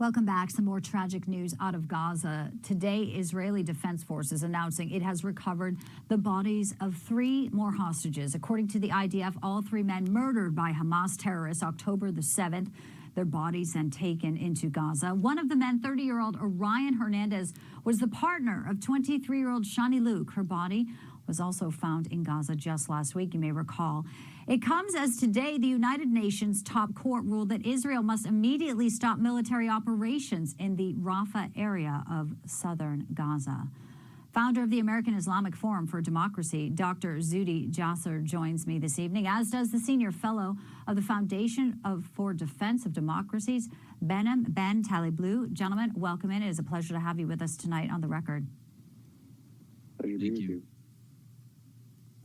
Welcome back. Some more tragic news out of Gaza. Today, Israeli Defense Forces announcing it has recovered the bodies of 3 more hostages. According to the IDF, all 3 men murdered by Hamas terrorists October the 7th. Their bodies then taken into Gaza. One of the men, 30-year-old Orion Hernandez, was the partner of 23-year-old Shani Luke. Her body was also found in Gaza just last week, you may recall. It comes as today the United Nations top court ruled that Israel must immediately stop military operations in the Rafah area of southern Gaza. Founder of the American Islamic Forum for Democracy, Dr. Zuhdi Jasser, joins me this evening, as does the senior fellow of the Foundation for Defense of Democracies, Behnam Ben Taliblu. Gentlemen, welcome in. It is a pleasure to have you with us tonight on The Record. Pleasure being with you.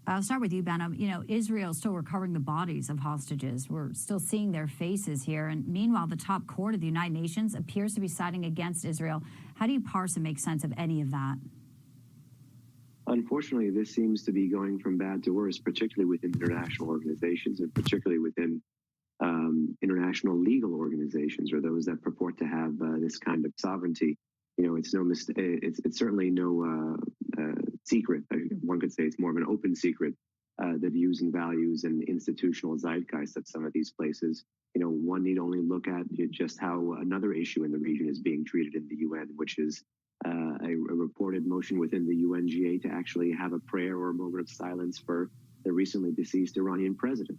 I'll start with you, Behnam. You know, Israel is still recovering the bodies of hostages. We're still seeing their faces here. And meanwhile, the top court of the United Nations appears to be siding against Israel. How do you parse and make sense of any of that? Unfortunately, this seems to be going from bad to worse, particularly within international organizations and particularly within international legal organizations, or those that purport to have this kind of sovereignty. You know, it's no mistake. It's certainly no secret. One could say it's more of an open secret, the views and values and institutional zeitgeist of some of these places. You know, one need only look at just how another issue in the region is being treated in the UN, which is a reported motion within the UNGA to actually have a prayer or a moment of silence for the recently deceased Iranian president.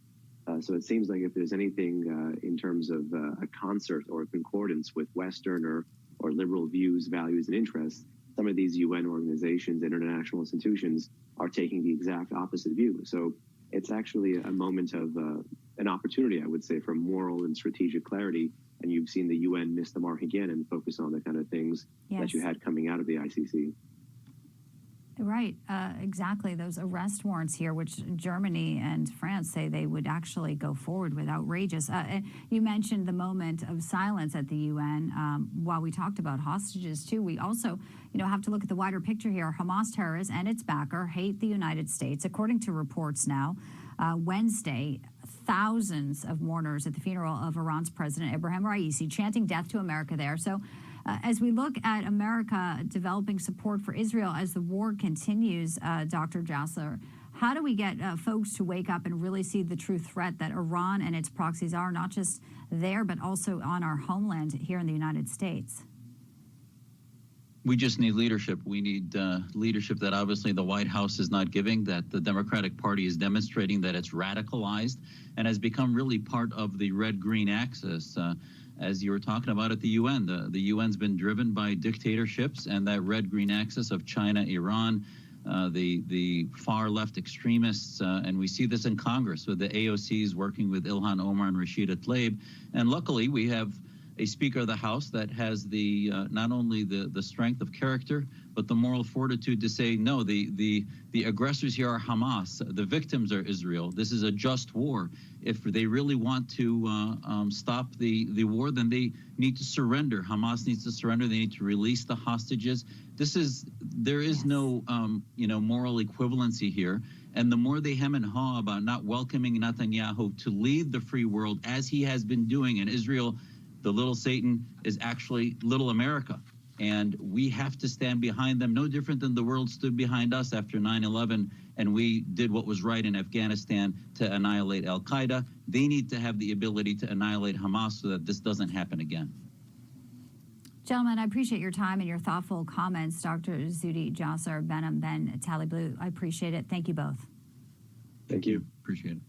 So it seems like if there's anything in terms of a concert or a concordance with Western or liberal views, values, and interests, some of these UN organizations and international institutions are taking the exact opposite view. So it's actually a moment of an opportunity, I would say, for moral and strategic clarity. And you've seen the UN miss the mark again and focus on the kind of things that you had coming out of the ICC. Right, exactly. Those arrest warrants here, which Germany and France say they would actually go forward with, outrageous. You mentioned the moment of silence at the UN. While we talked about hostages too, we also, have to look at the wider picture here. Hamas terrorists and its backer hate the United States. According to reports now, Wednesday, thousands of mourners at the funeral of Iran's President Ibrahim Raisi chanting death to America there. So as we look at America developing support for Israel as the war continues, Dr. Jasser, how do we get folks to wake up and really see the true threat that Iran and its proxies are, not just there, but also on our homeland here in the United States? We just need leadership. We need leadership that obviously the White House is not giving, that the Democratic Party is demonstrating that it's radicalized and has become really part of the red-green axis. As you were talking about at the UN, the UN's been driven by dictatorships and that red-green axis of China, Iran, the far-left extremists, and we see this in Congress with the AOCs working with Ilhan Omar and Rashida Tlaib. And luckily, we have a Speaker of the House that has the not only the strength of character, but the moral fortitude to say, no, the aggressors here are Hamas. The victims are Israel. This is a just war. If they really want to stop the war, then they need to surrender. Hamas needs to surrender. They need to release the hostages. There is no moral equivalency here. And the more they hem and haw about not welcoming Netanyahu to lead the free world as he has been doing, and Israel, the little Satan, is actually little America. And we have to stand behind them, no different than the world stood behind us after 9/11, and we did what was right in Afghanistan to annihilate al-Qaeda. They need to have the ability to annihilate Hamas so that this doesn't happen again. Gentlemen, I appreciate your time and your thoughtful comments. Dr. Zuhdi Jasser, Behnam Ben Taliblu, I appreciate it. Thank you both. Thank you. Appreciate it.